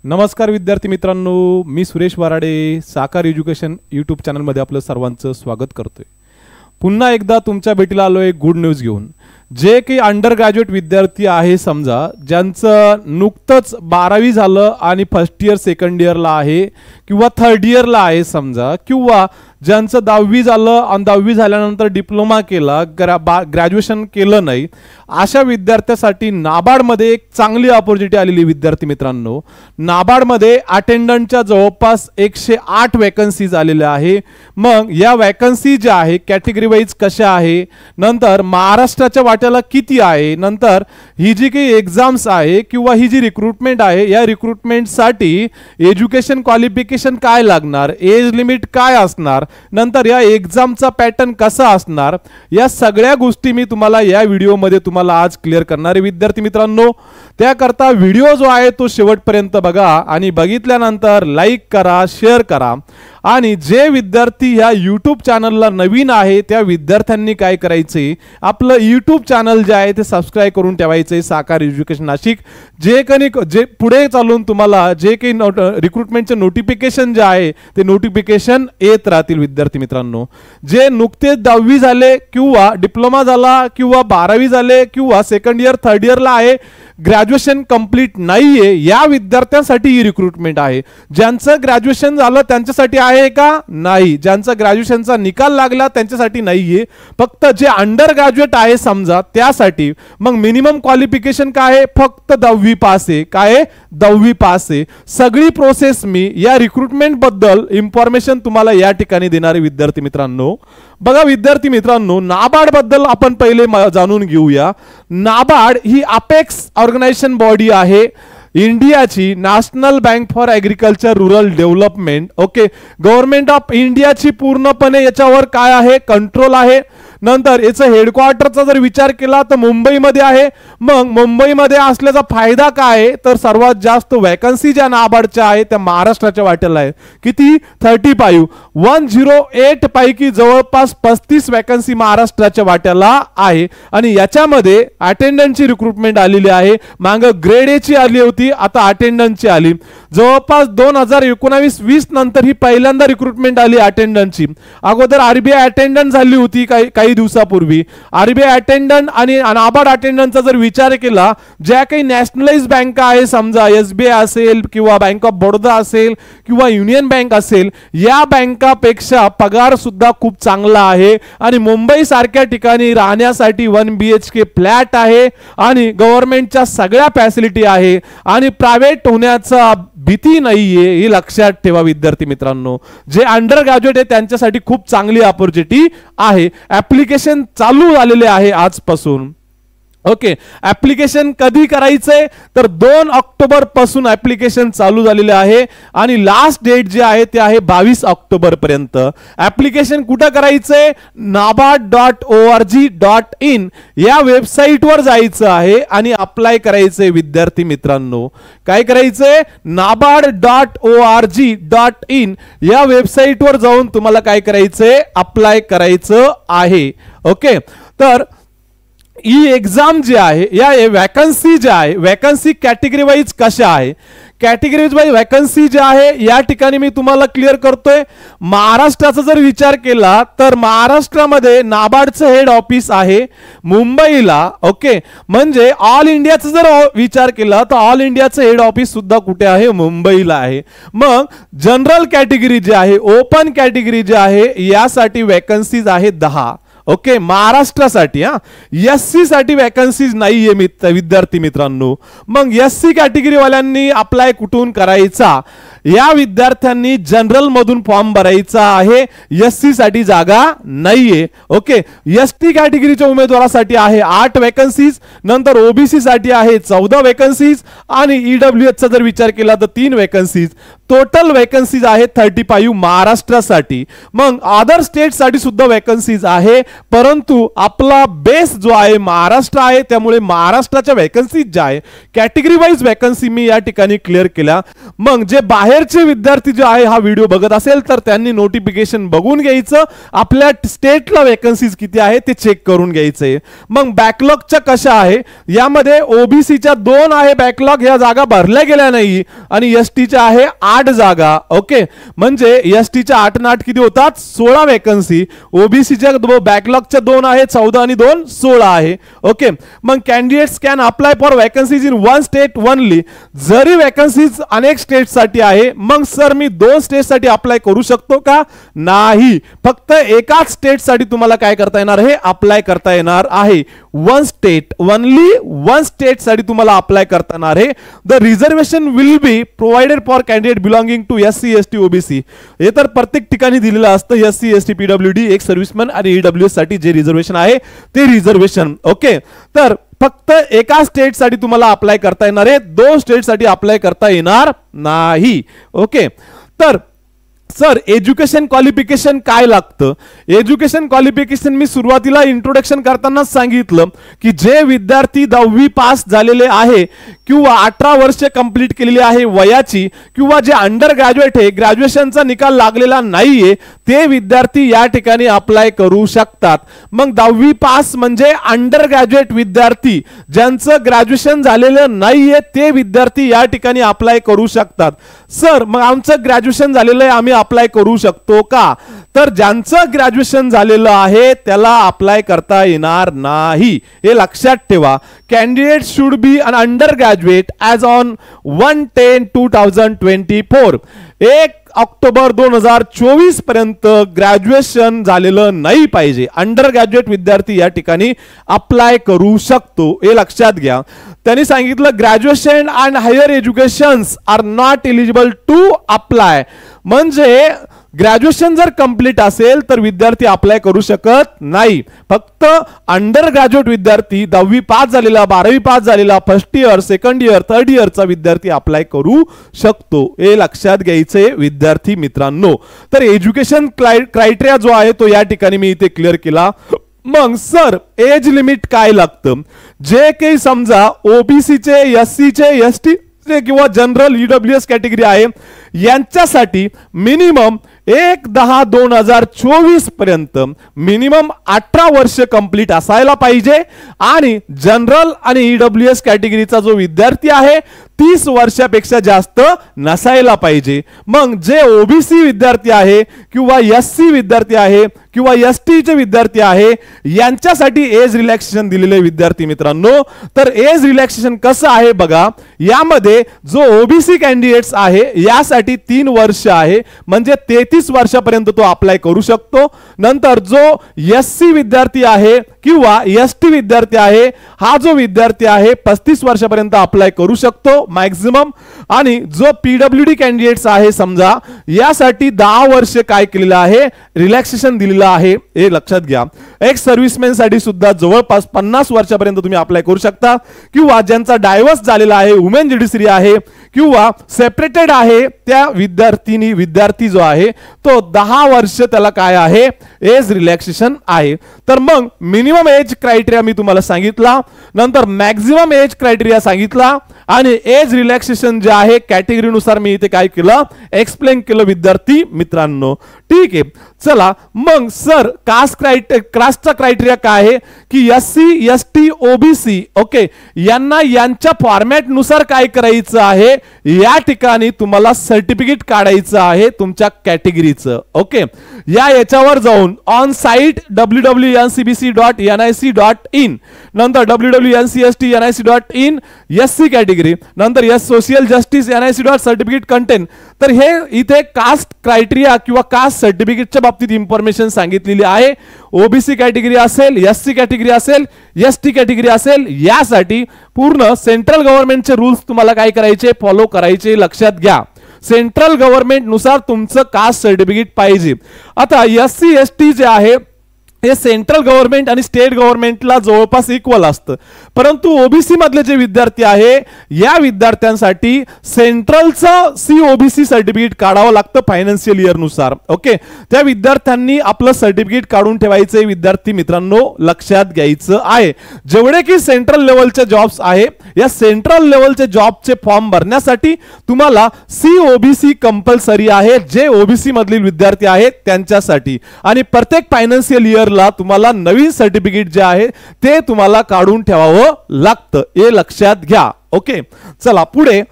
नमस्कार विद्यार्थी मित्रांनो, मी सुरेश वराडे साकार एज्युकेशन यूट्यूब चॅनलमध्ये आपलं सर्वांचं स्वागत करतोय। पुन्हा एकदा तुमच्या भेटीला आलोय गुड न्यूज घेऊन। जे की अंडर ग्रॅज्युएट विद्यार्थी आहे, समजा ज्यांचं नुकतंच 12वी झालं आणि फर्स्ट इयर सेकंड इयरला आहे किंवा थर्ड इयरला आहे समजा, किंवा ज्यांचं 10वी झालं आणि 10वी झाल्यानंतर डिप्लोमा केला, ग्रॅज्युएशन केलं नाही, अशा विद्यार्थ्यांसाठी नाबार्डमध्ये एक चांगली अपॉर्च्युनिटी आलेली विद्यार्थी मित्रांनो। नाबार्डमध्ये अटेंडंटच्या जवळपास 108 वॅकन्सीज आलेल्या आहे। मग या वॅकन्सी ज्या आहे कॅटेगरी वाईज कशा आहे, नंतर महाराष्ट्राच्या वाट्याला किती आहे, नंतर ही जी काही एग्जाम्स आहे किंवा ही जी रिक्रुटमेंट आहे, या रिक्रुटमेंटसाठी एज्युकेशन क्वालिफिकेशन काय लागणार, एज लिमिट काय असणार, नंतर या एग्जामचा पॅटर्न कसा असणार, या सगळ्या गोष्टी मी तुम्हाला या व्हिडिओमध्ये तुम्हाला आज क्लिअर करणार आहे विद्यार्थी मित्रांनो। त्याकरता व्हिडिओ जो आहे तो शेवटपर्यंत बघा आणि बघितल्यानंतर लाईक करा, शेअर करा। आणि जे विद्यार्थी ह्या यूट्यूब चॅनलला नवीन आहे त्या विद्यार्थ्यांनी काय करायचे, आपलं यूट्यूब चॅनल जे आहे ते सबस्क्राइब करून ठेवायचे, साकार एज्युकेशन नाशिक। जे पुढे चालून तुम्हाला जे काही रिक्रुटमेंटचे नोटिफिकेशन जे आहे ते नोटिफिकेशन येत राहतील विद्यार्थी मित्रांनो। जे नुकतेच 10वी झाले किंवा डिप्लोमा झाला किंवा 12वी झाले किंवा सेकंड इयर थर्ड इयरला आहे, ग्रॅज्युएशन कंप्लीट नाहीये, या विद्यार्थ्यांसाठी ही रिक्रुटमेंट आहे। ज्यांचं ग्रॅज्युएशन झालं त्यांच्यासाठी आहे का? नाही। ज्यांचा ग्रॅज्युएशनचा निकाल लागला त्यांच्यासाठी नाहीये, फक्त जे अंडर ग्रॅज्युएट आहे समजा त्यासाठी। मग मिनिमम क्वालिफिकेशन काय आहे? फक्त 10वी पास आहे। काय आहे? 10वी पास आहे। सगळी प्रोसेस मी या रिक्रुटमेंट बद्दल इन्फॉर्मेशन तुम्हाला या ठिकाणी देणारे विद्यार्थी मित्रांनो। बघा विद्यार्थी मित्रांनो, नाबार्ड बद्दल आपण पहिले जाणून घेऊया। नाबार्ड ही अपेक्स ऑर्गनायझेशन बॉडी आहे इंडियाची, national bank for agriculture rural development. Okay, government of इंडियाची पूर्णपणे याच्यावर काय आहे, कंट्रोल आहे। नंतर याचं हेडक्वार्टरचा जर विचार केला तर मुंबईमध्ये आहे। मग मुंबईमध्ये असल्याचा फायदा काय आहे, तर सर्वात जास्त वॅकन्सी ज्या नाबार्डच्या आहे त्या महाराष्ट्राच्या वाट्याला आहे। किती? 35, 108 पैकी जवळपास 35 वॅकन्सी महाराष्ट्राच्या वाट्याला आहे। आणि याच्यामध्ये अटेंडंटची रिक्रुटमेंट आलेली आहे। मागे ग्रेड ए ची आली होती, आता अटेंडंटची आली। जवळपास 2019-20 नंतर ही पहिल्यांदा रिक्रुटमेंट आली अटेंडंटची। अगोदर आरबीआय अटेंडंट झाली होती काही दिवसापूर्वी। आरबीआय अटेंडंट आणि नाबार्ड अटेंडंटचा जर विचार केला, ज्या काही नॅशनलाइज बँक आहे समजा एसबीआय असेल किंवा बँक ऑफ बडोदा असेल किंवा युनियन बँक असेल, या बँकापेक्षा पगार सुद्धा खूप चांगला आहे। आणि मुंबई सारख्या ठिकाणी राहण्यासाठी 1 BHK फ्लॅट आहे आणि गव्हर्नमेंटच्या सगळ्या फॅसिलिटी आहे आणि प्रायव्हेट होण्याचा भीती नाहीये, हे लक्षात ठेवा विद्यार्थी मित्रांनो। जे अंडर ग्रॅज्युएट आहे त्यांच्यासाठी खूप चांगली अपॉर्च्युनिटी आहे। ऍप्लिकेशन चालू झालेले आहे आजपासून। ओके, ऍप्लिकेशन कधी करायचंय तर 2 ऑक्टोबर पासून ऍप्लिकेशन चालू झालेले आहे आणि लास्ट डेट जे आहे ते आहे 22 ऑक्टोबर पर्यंत। ऍप्लिकेशन कुठं करायचंय? nabard.org.in या वेबसाईटवर जायचं आहे आणि अप्लाय करायचंय विद्यार्थी मित्रांनो। काय करायचंय? nabard.org.in या वेबसाईटवर जाऊन तुम्हाला काय करायचंय? अप्लाय करायचं आहे। ओके, तर ही एग्जाम जी आहे, या वॅकन्सी ज्या आहे, वॅकन्सी कॅटेगरी वाईज कशा आहे, कॅटेगरी वाईज वॅकन्सी जी आहे या ठिकाणी मी तुम्हाला क्लिअर करतोय। महाराष्ट्राचा जर विचार केला तर महाराष्ट्रामध्ये नाबार्डचं हेड ऑफिस आहे मुंबईला। ओके, म्हणजे ऑल इंडियाचा जर विचार केला तर ऑल इंडियाचं हेड ऑफिस सुद्धा कुठे आहे? मुंबईला आहे। मग जनरल कॅटेगरी जी आहे, ओपन कॅटेगरी जी आहे, यासाठी वॅकन्सीज आहे 10। ओके, महाराष्ट्रासाठी। एससी साठी वॅकन्सीज नाहीये विद्यार्थी मित्रांनो। मग एससी कॅटेगरी वाल्यांनी अप्लाय कुठून करायचा? या विद्यार्थ्यांनी जनरल मधून फॉर्म भरायचा आहे, एससी साठी जागा नाहीये। ओके, एसटी कॅटेगरीच्या उमेदवारासाठी आहे 8 वॅकन्सीज, नंतर ओबीसी साठी आहे 14 वॅकन्सीज आणि ईडब्ल्यूएच चा जर विचार केला तर 3 वॅकन्सीज। टोटल वॅकन्सीज आहे 35 महाराष्ट्रासाठी। मग अदर स्टेट साठी सुद्धा वॅकन्सीज आहे, परंतु आपला बेस जो आहे महाराष्ट्र आहे, त्यामुळे महाराष्ट्राच्या वॅकन्सीज ज्या आहे कॅटेगरी वाईज वॅकन्सी मी या ठिकाणी क्लिअर केल्या। मग जे बाहेर बाहेरचे विद्यार्थी जे आहे हा व्हिडिओ बघत असेल तर त्यांनी नोटिफिकेशन बघून घ्यायचं, आपल्या स्टेटला वेकन्सीज किती आहे ते चेक करून घ्यायचंय. मग बॅकलॉगच्या कशा आहे, यामध्ये ओबीसीच्या 2 आहे बॅकलॉग, या जागा भरल्या गेल्या नाही, आणि एसटीच्या आहे 8 जागा. ओके, म्हणजे एसटीच्या 8 आणि 8 किती होतात 16 वेकन्सी. ओबीसीच्या बॅकलॉगच्या 2 आहे 14 आणि 2 16 आहे. ओके, मग candidates can apply for vacancies in one state only. जरी वॅकन्सीज अनेक स्टेट साठी आहे, मग सर मी 2 स्टेट साठी अप्लाय करू शकतो का? नाही, फक्त एकाच स्टेट साठी तुम्हाला काय करता येणार आहे, अप्लाय करता येणार आहे. One state only, one state साठी तुम्हाला अप्लाय करता येणार आहे. The reservation will be provided for candidate belonging to SC ST OBC. हे तर प्रत्येक ठिकाणी दिलेलं असतं, SC ST PWD ex serviceman आणि ईडब्ल्यूएस साठी जे रिझर्वेशन आहे ते रिझर्वेशन. ओके, तर फक्त एका स्टेट साठी तुम्हाला अप्लाय करता येणार आहे, 2 स्टेट साठी अप्लाय करता येणार नाही. ओके, तर सर एज्युकेशन क्वालिफिकेशन काय लागतं? एज्युकेशन क्वालिफिकेशन मी सुरुवातीला इंट्रोडक्शन करतानाच सांगितलं की जे विद्यार्थी 10वी पास झालेले आहे किंवा 18 वर्ष कंप्लीट केलेली आहे वयाची, किंवा जे अंडर ग्रॅज्युएट आहे, ग्रॅज्युएशनचा निकाल लागलेला नाहीये, ते विद्यार्थी या ठिकाणी अप्लाय करू शकतात. मग 10वी पास म्हणजे अंडर ग्रॅज्युएट विद्यार्थी, ज्यांचं ग्रॅज्युएशन झालेलं नाहीये ते विद्यार्थी या ठिकाणी अप्लाय करू शकतात. सर मग आमचं ग्रॅज्युएशन झालेलं आहे, आम्ही अप्लाय करू शकतो का? तर ज्यांचं ग्रॅज्युएशन झालेलं आहे त्याला अप्लाय करता येणार नाही, हे लक्षात ठेवा. Candidate should be an undergraduate as on 1/10/2024. 1 October 2024 पर्यंत ग्रॅज्युएशन झालेलं नाही पाहिजे. अंडर ग्रॅज्युएट विद्यार्थी या ठिकाणी अप्लाय करू शकतो, हे लक्षात घ्या. त्यांनी सांगितलं graduation and higher educations are not eligible to apply. म्हणजे ग्रॅज्युएशन जर कंप्लीट असेल तर विद्यार्थी अप्लाय करू शकत नाही. फक्त अंडर ग्रॅज्युएट विद्यार्थी 10वी पास झालेला, 12वी पास झालेला, first year, second year, third इयरचा विद्यार्थी अप्लाय करू शकतो, हे लक्षात घ्यायचे विद्यार्थी मित्रांनो. तर एज्युकेशन क्रायटेरिया जो आहे तो या ठिकाणी मी इथे क्लिअर केला. मग सर एज लिमिट काय लागतं? जे काही समजा ओबीसीचे, एससीचे, एसटीचे किंवा जनरल ईडब्ल्यूएस कॅटेगरी आहे यांच्यासाठी मिनिमम 1/10/2024 पर्यंत मिनिमम 18 वर्ष कंप्लीट असायला पाहिजे, आणि जनरल आणि ईडब्ल्यूएस कॅटेगरीचा जो विद्यार्थी आहे 30 वर्षापेक्षा जास्त नसायला पाहिजे. मग जे ओबीसी विद्यार्थी आहे किंवा एससी विद्यार्थी आहे किंवा एसटीचे विद्यार्थी आहे यांच्यासाठी एज रिलॅक्सेशन दिलेले विद्यार्थी मित्रांनो. तर एज रिलॅक्सेशन कसं आहे बघा, यामध्ये जो ओबीसी कॅन्डिडेट्स आहे यासाठी 3 वर्ष आहे, म्हणजे 33 वर्षापर्यंत तो अप्लाय करू शकतो. नंतर जो एससी विद्यार्थी आहे किंवा एसटी विद्यार्थी आहे, हा जो विद्यार्थी आहे 35 वर्षापर्यंत अप्लाय करू शकतो मॅक्झिमम. आणि जो पीडब्ल्यूडी कॅन्डिडेट्स आहे समजा, यासाठी 10 वर्ष काय केलेलं आहे, रिलॅक्सेशन दिलेलं आहे, हे लक्षात घ्या. एक्स सर्व्हिसमॅन साठी सुद्धा जवळपास 50 वर्षापर्यंत तुम्ही अप्लाय करू शकता, किंवा ज्यांचा डायव्हर्स झालेला आहे, वुमेन ज्युडिशरी आहे किंवा सेपरेटेड आहे, त्या विद्यार्थी जो आहे तो 10 वर्ष त्याला काय आहे, एज रिलॅक्सेशन आहे. तर मग मिनिमम एज क्रायटेरिया मी तुम्हाला सांगितला, नंतर मॅक्झिमम एज क्रायटेरिया सांगितला, आणि एज रिलॅक्सेशन जे आहे कॅटेगरीनुसार मी इथे काय केलं, एक्सप्लेन केलं विद्यार्थी मित्रांनो. ठीक आहे, चला मग सर कास्टचा क्रायटेरिया काय आहे की एससी, एसटी, ओबीसी ओके यांना यांच्या फॉर्मॅट नुसार काय करायचं आहे, या ठिकाणी तुम्हाला सर्टिफिकेट काढायचं आहे तुमच्या कॅटेगरीचं. ओके, याच्यावर जाऊन ऑन साइट www.ncbc.nic.in, नंतर www.ncst.nic.in एससी कॅटेगरी, नंतर एस सोशल जस्टिस nic.सर्टिफिकेट कंटेन. तर हे इथे कास्ट क्रायटेरिया किंवा कास्ट सर्टिफिकेटच्या बाबतीत इन्फॉर्मेशन सांगितलेली आहे. ओबीसी कॅटेगरी असेल, एससी कॅटेगरी असेल, एसटी कॅटेगरी असेल, यासाठी पूर्ण सेंट्रल गव्हर्नमेंटचे रूल्स तुम्हाला काय करायचे, फॉलो करायचे, लक्षात घ्या. सेंट्रल गव्हर्नमेंट नुसार तुमचं कास्ट सर्टिफिकेट पाहिजे. आता एससी एसटी जे आहे हे सेंट्रल गव्हर्नमेंट आणि स्टेट गव्हर्नमेंटला जवळपास इक्वल असतं, परंतु ओबीसी मधले जे विद्यार्थी आहे या विद्यार्थ्यांसाठी सेंट्रलचं सीओबीसी सर्टिफिकेट काढावं लागतं फायनान्शियल इयर नुसार. ओके, त्या विद्यार्थ्यांनी आपलं सर्टिफिकेट काढून ठेवायचे विद्यार्थी मित्रांनो, लक्षात घ्यायचं आहे. जेवढे की सेंट्रल लेवलचे जॉब्स आहे या सेंट्रल लेवलचे जॉबचे फॉर्म भरण्यासाठी तुम्हाला COBC कंपल्सरी आहे, जे OBC मधील विद्यार्थी आहेत त्यांच्यासाठी. आणि प्रत्येक फायनान्शियल इयरला तुम्हाला नवीन सर्टिफिकेट जे आहे ते तुम्हाला काढून ठेवावं लागतं, हे लक्षात घ्या. ओके, चला पुढे.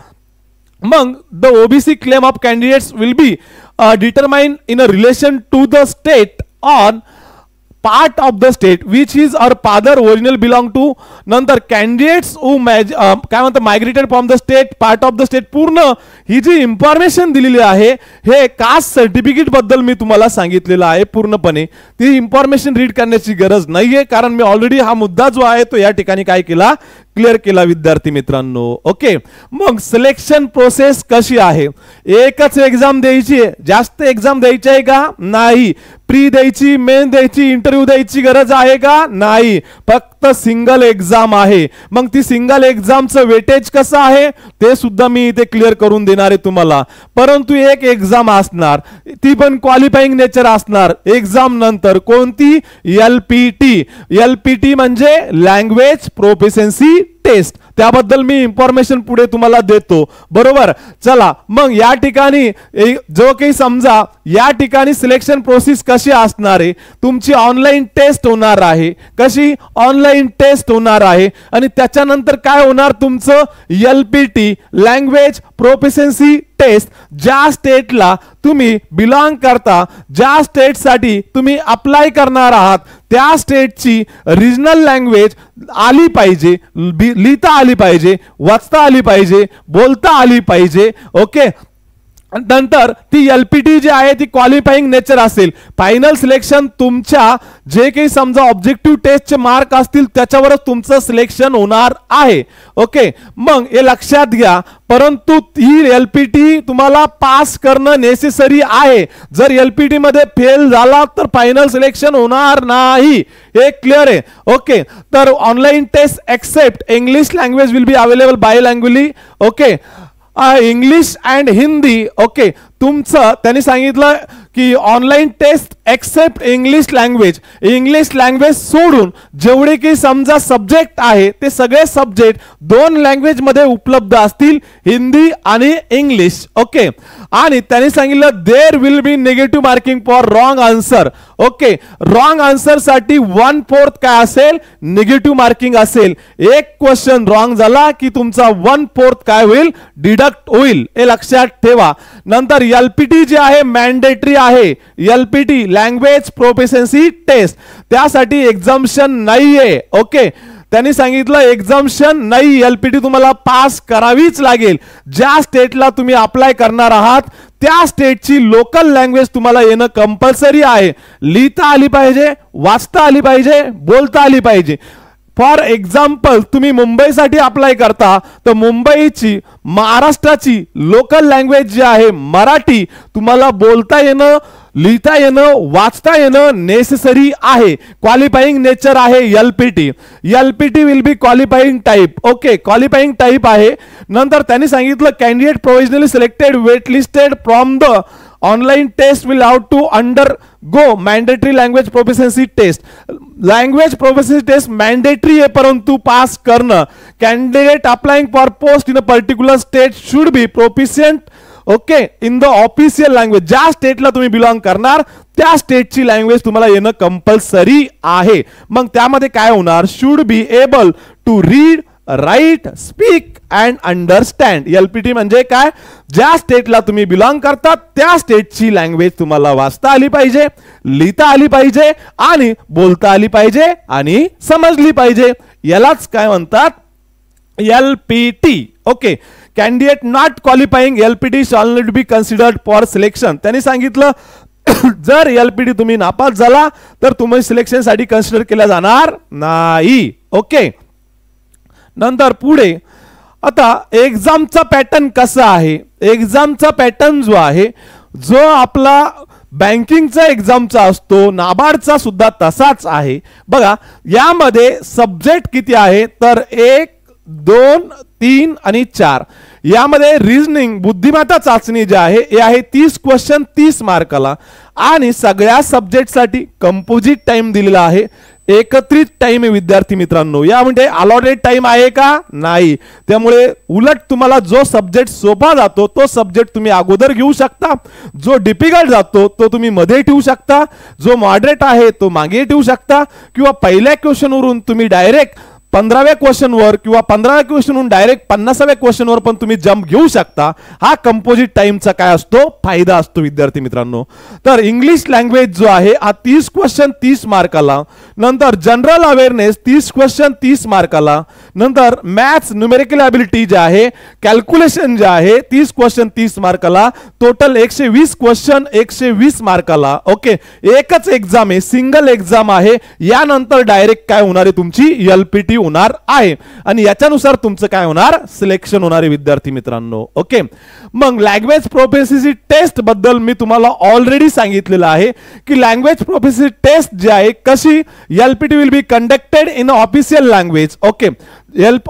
मग the OBC claim of candidates will be determined in a relation to the state on part of the state which is or father original belong to. नंतर candidates who काय म्हणतात migrated from the state part of the state. पूर्ण ही जी information दिलेली आहे हे caste certificate बद्दल मी तुम्हाला सांगितलेलं आहे पूर्णपणे. ती इन्फॉर्मेशन रीड करण्याची गरज नाहीये, कारण मी ऑलरेडी हा मुद्दा जो आहे तो या ठिकाणी काय केला, क्लिअर केला विद्यार्थी मित्रांनो. ओके, मग सिलेक्शन प्रोसेस कशी आहे? एकच एक्झाम द्यायची आहे, जास्त एक्झाम द्यायची आहे का? नाही. प्री द्यायची, मेन द्यायची, इंटरव्ह्यू द्यायची गरज आहे का? नाही. फक्त सिंगल एक्झाम आहे. मग ती सिंगल एक्झामचं वेटेज कसं आहे ते सुद्धा मी इथे क्लिअर करून देणार आहे तुम्हाला. परंतु एक एक्झाम असणार, ती पण क्वालिफाईंग नेचर असणार. एक्झाम नंतर कोणती? LPT म्हणजे लँग्वेज प्रोफिशियन्सी टेस्ट. त्याबद्दल मी इन्फॉर्मेशन पुढे तुम्हाला देतो, बरोबर. चला मग या ठिकाणी जो काही समजा या ठिकाणी सिलेक्शन प्रोसेस कशी असणार आहे, तुमची ऑनलाईन टेस्ट होणार आहे. कशी? ऑनलाईन टेस्ट होणार आहे. आणि त्याच्यानंतर काय होणार? तुमचं LPT लँग्वेज प्रोफिशियन्सी टेस्ट. ज्या स्टेटला तुम्ही बिलॉंग करता, ज्या स्टेटसाठी तुम्ही अप्लाय करणार आहात त्या स्टेटची रिजनल लँग्वेज आली पाहिजे, लिहिता आली पाहिजे, वाचता आली पाहिजे, बोलता आली पाहिजे. ओके, नंतर ती LPT जी आहे ती क्वालिफाईंग नेचर असेल. फायनल सिलेक्शन तुमच्या जे काही समजा ऑब्जेक्टिव्ह टेस्टचे मार्क असतील त्याच्यावरच तुमचं सिलेक्शन होणार आहे. ओके, मग हे लक्षात घ्या. परंतु ही LPT तुम्हाला पास करणं नेसेसरी आहे. जर LPT मध्ये फेल झाला तर फायनल सिलेक्शन होणार नाही, हे क्लिअर आहे. ओके, तर online test except English language will be available bilingually. Okay, English and Hindi. Okay, तुमचं त्यांनी सांगितलं की online test except English language सोडून जेवढे की समजा सब्जेक्ट आहे ते सगळे सब्जेक्ट 2 लँग्वेज मध्ये उपलब्ध असतील, हिंदी आणि इंग्लिश. ओके, आणि त्यांनी सांगितलं there will be negative marking for wrong answer. Okay, wrong answer साठी 1/4 काय असेल? निगेटिव्ह मार्किंग असेल. एक क्वेश्चन रॉंग झाला की तुमचा 1/4 काय होईल? डिडक्ट होईल, हे लक्षात ठेवा. नंतर LPT जे आहे मॅन्डेटरी आहे. LPT लँग्वेज प्रोफिशियन्सी टेस्ट, त्यासाठी एक्झाम्शन नाहीये. ओके, त्यांनी सांगितलं एक्झाम्शन नाही, LPT तुम्हाला पास करावीच लागेल. ज्या स्टेटला तुम्ही अप्लाय करणार आहात त्या स्टेटची लोकल लँग्वेज तुम्हाला येणं कंपल्सरी आहे. लिहिता आली पाहिजे, वाचता आली पाहिजे, बोलता आली पाहिजे. फॉर एक्झाम्पल तुम्ही मुंबईसाठी अप्लाय करता तर मुंबईची, महाराष्ट्राची लोकल लँग्वेज जी आहे मराठी तुम्हाला बोलता येणं, लिहिता येणं, वाचता येणं नेसेसरी आहे. क्वालिफाईंग नेचर आहे LPT will be qualifying type. Okay, qualifying type आहे. नंतर त्यांनी सांगितलं candidate provisionally selected wait listed from the online test will have to undergo mandatory language proficiency test. Language proficiency test mandatory आहे, परंतु pass करणं. Candidate applying for post in a particular state should be proficient okay in the official language. ज्या स्टेटला तुम्ही belong करणार त्या स्टेटची language तुम्हाला येणं कंपल्सरी आहे. मग त्यामध्ये काय होणार? Should be able to read, write, speak and understand. LPT म्हणजे काय? ज्या स्टेटला तुम्ही बिलॉंग करतात त्या स्टेटची लँग्वेज तुम्हाला वाचता आली पाहिजे, लिहिता आली पाहिजे आणि बोलता आली पाहिजे आणि समजली पाहिजे. यालाच काय म्हणतात? LPT. Okay, candidate not qualifying LPT shawl not be considered for selection. त्यांनी सांगितलं जर LPT तुम्ही नापास झाला तर तुम्ही सिलेक्शन साठी कन्सिडर केला जाणार नाही. ओके, नंतर पुढे आता एक्झामचा पॅटर्न कसा आहे? एक्झामचा पॅटर्न जो आहे जो आपला बँकिंगचा एक्झामचा असतो, नाबार्डचा सुद्धा तसाच आहे. बघा यामध्ये सब्जेक्ट किती आहे तर 1, 2, 3 आणि 4. यामध्ये रिझनिंग बुद्धिमत्ता चाचणी जी आहे हे आहे 30 क्वेश्चन 30 मार्काला आणि सगळ्या सब्जेक्टसाठी कंपोजिट टाइम दिलेला आहे. एकत्रित टाइम आहे विद्यार्थी मित्रांनो, यामध्ये अलॉटेड टाइम आहे का? नाही. त्यामुळे उलट तुम्हाला जो सब्जेक्ट सोपा जातो तो सब्जेक्ट तुम्ही अगोदर घेऊ शकता, जो डिफिकल्ट जातो तो तुम्ही मध्ये ठेवू शकता, जो मॉडरेट आहे तो मागे ठेवू शकता, किंवा पहिल्या क्वेश्चनवरून तुम्ही डायरेक्ट 15व्या क्वेश्चनवर किंवा 15व्या क्वेश्चनवरून डायरेक्ट 50व्या क्वेश्चनवर पण तुम्ही जंप घेऊ शकता. हा कंपोजिट टाइमचा काय असतो? फायदा असतो विद्यार्थी मित्रांनो. तर इंग्लिश लँग्वेज जो आहे हा 30 क्वेश्चन 30 मार्काला, नंतर जनरल अवेअरनेस 30 क्वेश्चन 30 मार्काला, नंतर मॅथ्स न्यूमेरिकल ॲबिलिटी जे आहे, कॅल्क्युलेशन जे आहे 30 क्वेश्चन 30 मार्काला, टोटल 120 क्वेश्चन 120 मार्काला. ओके, एकच एक्झाम आहे, सिंगल एक्झाम आहे. यानंतर डायरेक्ट काय होणार आहे? तुमची एलपीटी होणार आहे आणि याच्यानुसार तुमचं काय होणार? सिलेक्शन होणार आहे विद्यार्थी मित्रांनो. ओके, मग लँग्वेज प्रोफिशियन्सी टेस्ट बद्दल मी तुम्हाला ऑलरेडी सांगितलेलं आहे की लँग्वेज प्रोफिशियन्सी टेस्ट जी आहे कशी, LPT will be conducted in official language. Okay,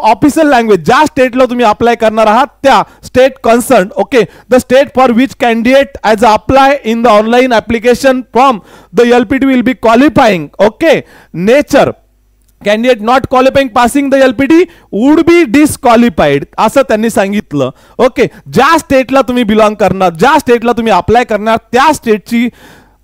official language ज्या स्टेटला तुम्ही अप्लाय करणार आहात त्या state concern. Okay, the state for which candidate as apply in the online application form the LPT will be qualifying. Okay, nature candidate not qualifying passing the LPT would be disqualified असं त्यांनी सांगितलं. Okay, ज्या स्टेटला तुम्ही belong करणार, ज्या स्टेटला तुम्ही अप्लाय करणार त्या स्टेटची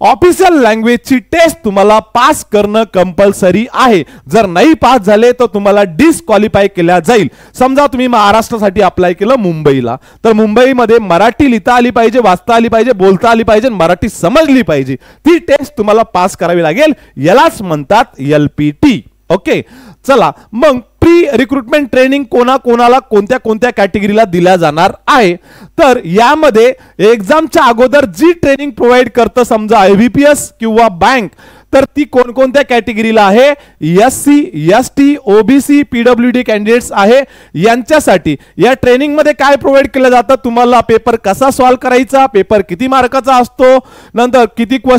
ऑफिशियल लँग्वेजची टेस्ट तुम्हाला पास करणं कंपल्सरी आहे. जर नाही पास झाले तर तुम्हाला डिस्क्वालिफाय केल्या जाईल. समजा तुम्ही महाराष्ट्रासाठी अप्लाय केलं मुंबईला, तर मुंबईमध्ये मराठी लिहिता आली पाहिजे, वाचता आली पाहिजे, बोलता आली पाहिजे, मराठी समजली पाहिजे. ती टेस्ट तुम्हाला पास करावी लागेल. यालाच म्हणतात एलपीटी. ओके, चला मग प्री रिक्रुटमेंट ट्रेनिंग कोणाला कोणत्या कोणत्या कॅटेगरीला दिल्या जाणार आहे? तर यामध्ये एक्झामच्या अगोदर जी ट्रेनिंग प्रोव्हाइड करतं समजा IBPS किंवा बँक, तर ती कोणकोणत्या कॅटेगरीला आहे? SC, ST, OBC, PWD candidates आहे. यांच्यासाठी या ट्रेनिंग मध्ये काय प्रोव्हाइड केलं जातं? तुम्हाला पेपर कसा सॉल्व करायचा, पेपर किती मार्काचा असतो, नंतर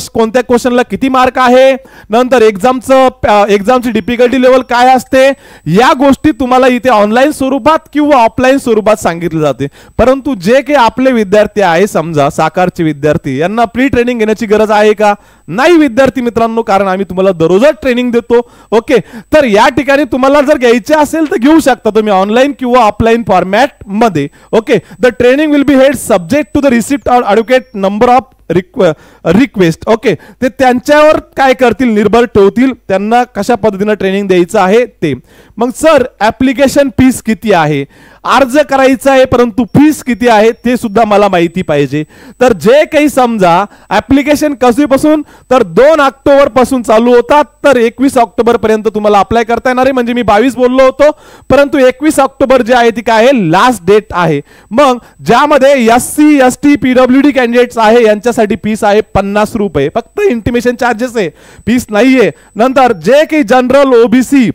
कोणत्या क्वेश्चनला किती मार्क आहे, नंतर एक्झामची डिफिकल्टी लेवल काय असते, या गोष्टी तुम्हाला इथे ऑनलाईन स्वरूपात किंवा ऑफलाईन स्वरूपात सांगितले जाते. परंतु जे काही आपले विद्यार्थी आहे, समजा साकारचे विद्यार्थी, यांना प्री ट्रेनिंग घेण्याची गरज आहे का? नाही विद्यार्थी मित्रांनो, कारण आम्ही तुम्हाला दररोजच ट्रेनिंग देतो. ओके, तर या ठिकाणी तुम्हाला जर घ्यायचे असेल तर घेऊ शकता तुम्ही ऑनलाईन किंवा ऑफलाईन फॉर्मॅट मध्ये. Okay, the training will be held subject to the receipt or advocate number of request. Okay, ते त्यांच्यावर काय करतील, निर्भर ठेवतील त्यांना कशा पद्धतीने ट्रेनिंग द्यायचं आहे ते. मग सर ऍप्लिकेशन फीस किती आहे? अर्ज करायचा आहे परंतु फीस किती आहे ते सुद्धा मला माहिती पाहिजे. तर जे काही समजा ऍप्लिकेशन कधीपासून, तर 2 ऑक्टोबर पासून चालू होतात, तर 21 ऑक्टोबर पर्यंत तुम्हाला अप्लाय करता येणार आहे. म्हणजे मी 22 बोललो होतो, परंतु 21 ऑक्टोबर जे आहे ती काय आहे? लास्ट डेट आहे. मग ज्यामध्ये SC, ST, PWD कॅन्डिडेट्स आहे यांच्यासाठी फीस आहे 50 रुपये, फक्त इंटिमेशन चार्जेस आहे, फीस नाहीये. नंतर जे काही जनरल, OBC,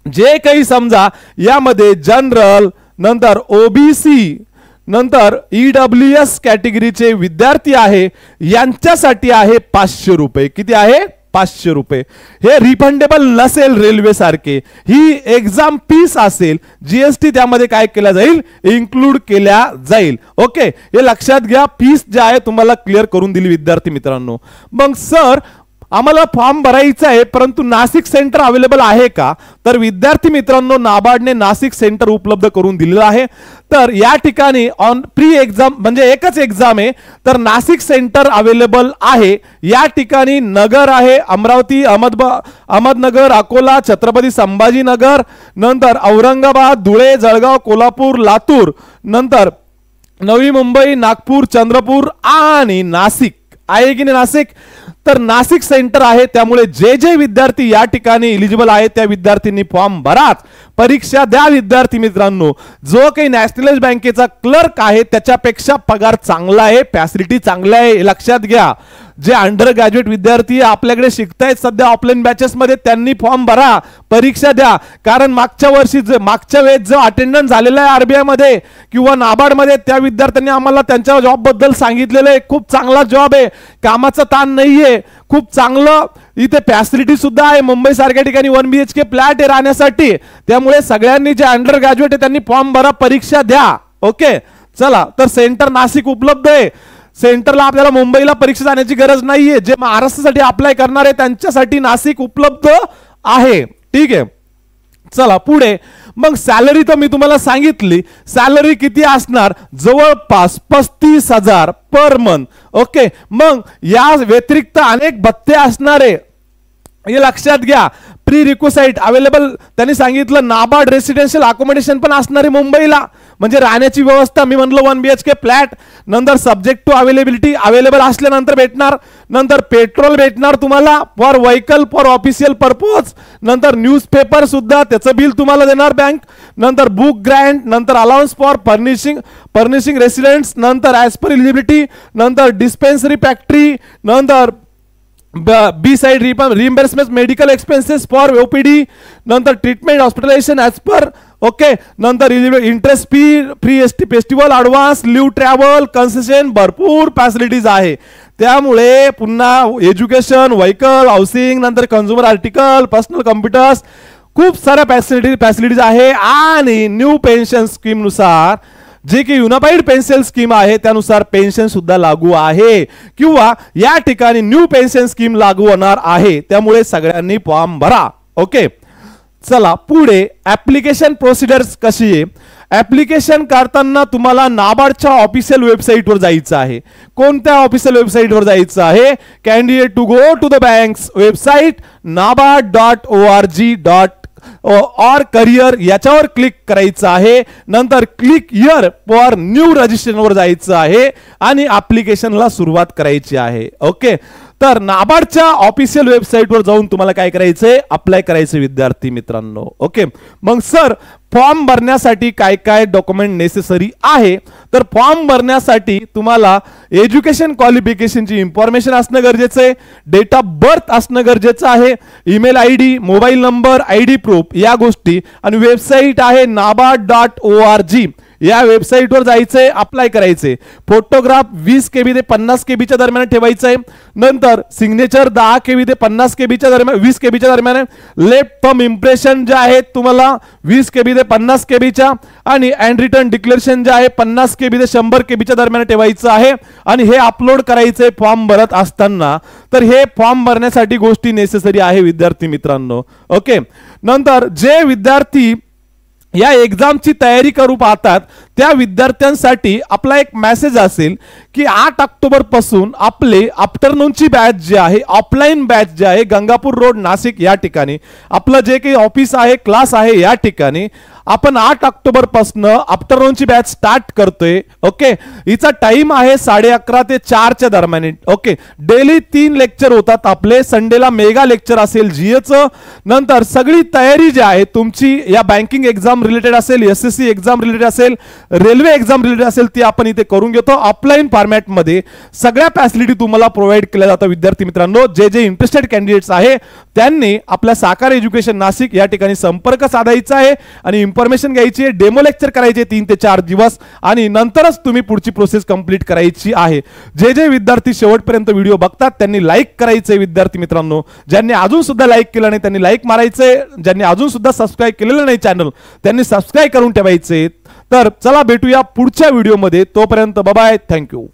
जे काही समजा यामध्ये जनरल, नंतर OBC, नंतर EWS कॅटेगरीचे विद्यार्थी आहे यांच्यासाठी आहे 500 रुपये. किती आहे? 500 रुपये. हे रिफंडेबल नसेल रेल्वे सारखे, ही एक्झाम फीस असेल. GST त्यामध्ये काय केला जाईल? इन्क्लूड केल्या जाईल. ओके, हे लक्षात घ्या. फीस जे आहे तुम्हाला क्लिअर करून दिली विद्यार्थी मित्रांनो. मग सर आम्हाला फॉर्म भरायचा आहे परंतु नाशिक सेंटर अवेलेबल आहे का? तर विद्यार्थी मित्रांनो, नाबार्डने नाशिक सेंटर उपलब्ध करून दिलेलं आहे. तर या ठिकाणी ऑन प्री एक्झाम म्हणजे एकच एक्झाम आहे, तर नाशिक सेंटर अवेलेबल आहे. या ठिकाणी नगर आहे, अमरावती, अहमदनगर, अकोला, छत्रपती संभाजीनगर, नंतर औरंगाबाद, धुळे, जळगाव, कोल्हापूर, लातूर, नंतर नवी मुंबई, नागपूर, चंद्रपूर आणि नाशिक आहे की नाही नाशिक? तर नाशिक सेंटर आहे. त्यामुळे जे जे विद्यार्थी या ठिकाणी एलिजिबल आहेत त्या विद्यार्थ्यांनी फॉर्म भरा, परीक्षा द्या विद्यार्थी मित्रांनो. जो काही नॅशनलाइज बँकेचा क्लर्क आहे त्याच्यापेक्षा पगार चांगला आहे, फॅसिलिटी चांगल्या आहे, लक्षात घ्या. जे अंडर ग्रॅज्युएट विद्यार्थी आपल्याकडे शिकतायत सध्या ऑफलाईन बॅचेस मध्ये, त्यांनी फॉर्म भरा, परीक्षा द्या. कारण मागच्या वेळेस जो अटेंडन्स झालेला आहे आरबीआय मध्ये किंवा नाबार्ड मध्ये, त्या विद्यार्थ्यांनी आम्हाला त्यांच्या जॉब बद्दल सांगितलेलं आहे. खूप चांगला जॉब आहे, कामाचा ताण नाहीये, खूप चांगलं इथे फॅसिलिटी सुद्धा आहे. मुंबई सारख्या ठिकाणी 1 BHK फ्लॅट आहे राहण्यासाठी. त्यामुळे सगळ्यांनी जे अंडर ग्रॅज्युएट आहे त्यांनी फॉर्म भरा, परीक्षा द्या. ओके, चला. तर सेंटर नाशिक उपलब्ध आहे. सेंटरला आपल्याला मुंबईला परीक्षा जाण्याची गरज नाहीये. जे महाराष्ट्रासाठी अप्लाय करणार आहे त्यांच्यासाठी नाशिक उपलब्ध आहे. ठीक आहे, चला पुढे. मग सॅलरी तर मी तुम्हाला सांगितली, सॅलरी किती असणार, जवळपास 35,000 पर मंथ. ओके, मग या व्यतिरिक्त अनेक भत्ते असणारे, हे लक्षात घ्या. प्री रिक्विसाइट अवेलेबल त्यांनी सांगितलं, नाबार्ड रेसिडेन्शियल अकोमोडेशन पण असणारे मुंबईला, म्हणजे राहण्याची व्यवस्था. मी म्हणलो 1 BHK फ्लॅट. नंतर सब्जेक्ट टू अवेलेबिलिटी, अवेलेबल असल्यानंतर भेटणार. नंतर पेट्रोल भेटणार तुम्हाला for vehicle for official purpose. नंतर न्यूजपेपर सुद्धा त्याचं बिल तुम्हाला देणार बँक. नंतर बुक ग्रँट, नंतर अलाउन्स फॉर फर्निशिंग रेसिडेंट्स, नंतर ॲज पर एलिजिबिलिटी, नंतर डिस्पेन्सरी फॅक्टरी, नंतर beside reimbursement medical expenses for OPD, नंतर treatment hospitalisation as per. Okay, नंतर interest free festival advance, leave travel, concession, भरपूर facilities आहे. त्यामुळे पुन्हा एज्युकेशन, व्हेकल, हाऊसिंग, नंतर कन्झ्युमर आर्टिकल, पर्सनल कम्प्युटर्स, खूप साऱ्या फॅसिलिटीज आहे. आणि न्यू पेन्शन स्कीम नुसार जे की युनाफाईड पेन्शन स्कीम आहे त्यानुसार पेन्शन सुद्धा लागू आहे, किंवा या ठिकाणी न्यू पेन्शन स्कीम लागू होणार आहे. त्यामुळे सगळ्यांनी फॉर्म भरा. ओके, चला पुढे. ऍप्लिकेशन प्रोसिजर्स कशी आहे. ऍप्लिकेशन करताना तुम्हाला नाबार्डच्या ऑफिशियल वेबसाईटवर जायचं आहे. कोणत्या ऑफिशियल वेबसाईटवर जायचं आहे, candidate to go to the bank's website nabard.org. और करियर याच्यावर क्लिक करायचं आहे. नंतर क्लिक हिअर फॉर न्यू रजिस्ट्रेशनवर जायचं आहे आणि ऍप्लिकेशनला सुरुवात करायची आहे. ओके, तर नाबार्डच्या ऑफिशियल वेबसाईटवर जाऊन तुम्हाला काय करायचंय, अप्लाय करायचं विद्यार्थी मित्रांनो. ओके, मग सर फॉर्म भरण्यासाठी काय काय डॉक्युमेंट नेसेसरी आहे, तर फॉर्म भरण्यासाठी तुम्हाला एज्युकेशन क्वालिफिकेशनची इन्फॉर्मेशन असणं गरजेचं आहे, डेट ऑफ बर्थ असणं गरजेचं आहे, email ID, mobile number, ID proof या गोष्टी, आणि वेबसाईट आहे nabard.org. या वेबसाईटवर जायचंय, अप्लाय करायचंय. फोटोग्राफ 20 KB ते 50 KB दरम्यान ठेवायचंय. नंतर सिग्नेचर 10 KB ते 50 KB दरम्यान, 20 KB दरम्यान. लेफ्ट थंब इम्प्रेशन जे आहेत तुम्हाला 20 KB ते 50 KB, आणि हँड रिटन डिक्लेरेशन जे आहे 50 KB ते 100 KB दरम्यान ठेवायचं आहे. आणि हे अपलोड करायचंय फॉर्म भरत असताना. तर हे फॉर्म भरण्यासाठी गोष्टी नेसेसरी आहे विद्यार्थी मित्रांनो. ओके, नंतर जे विद्यार्थी या एक्झामची तयारी करू पाहतात त्या विद्यार्थ्यांसाठी आपला एक मेसेज असेल की 8 ऑक्टोबर पासून आपले आफ्टरनूनची बॅच जी आहे, ऑफलाईन बॅच जी आहे, गंगापूर रोड नाशिक या ठिकाणी आपलं जे काही ऑफिस आहे, क्लास आहे, या ठिकाणी आपण 8 ऑक्टोबर पासून आफ्टरनूनची बॅच स्टार्ट करतोय. ओके, हिचा टाइम आहे 11:30 ते 4 दरम्यान. ओके, डेली 3 लेक्चर होतात आपले. संडेला मेगा लेक्चर असेल जीएचं. नंतर सगळी तयारी जी आहे तुमची या बँकिंग एक्झाम रिलेटेड असेल, SSC एक्झाम रिलेटेड असेल, रेल्वे एक्झाम रिलेटेड असेल, ती आपण इथे करून घेतो. ऑफलाईन फॉर्मॅट मध्ये सगळ्या फॅसिलिटी तुम्हाला प्रोव्हाइड केल्या जातात विद्यार्थी मित्रांनो. जे जे इंटरेस्टेड कॅन्डिडेट्स आहे त्यांनी आपल्या साकार एज्युकेशन नाशिक या ठिकाणी संपर्क साधायचा आहे आणि इन्फॉर्मेशन घ्यायची आहे. डेमो लेक्चर करायचे 3 ते 4 दिवस आणि नंतरच तुम्ही पुढची प्रोसेस कंप्लीट करायची आहे. जे जे विद्यार्थी शेवटपर्यंत व्हिडिओ बघतात त्यांनी लाईक करायचंय विद्यार्थी मित्रांनो. ज्यांनी अजून सुद्धा लाईक केलं नाही त्यांनी लाईक मारायचंय. ज्यांनी अजून सुद्धा सबस्क्राईब केलेलं नाही चॅनल त्यांनी सबस्क्राईब करून ठेवायचे. तर चला भेटूया पुढच्या व्हिडिओमध्ये. तोपर्यंत बाय बाय, थँक्यू.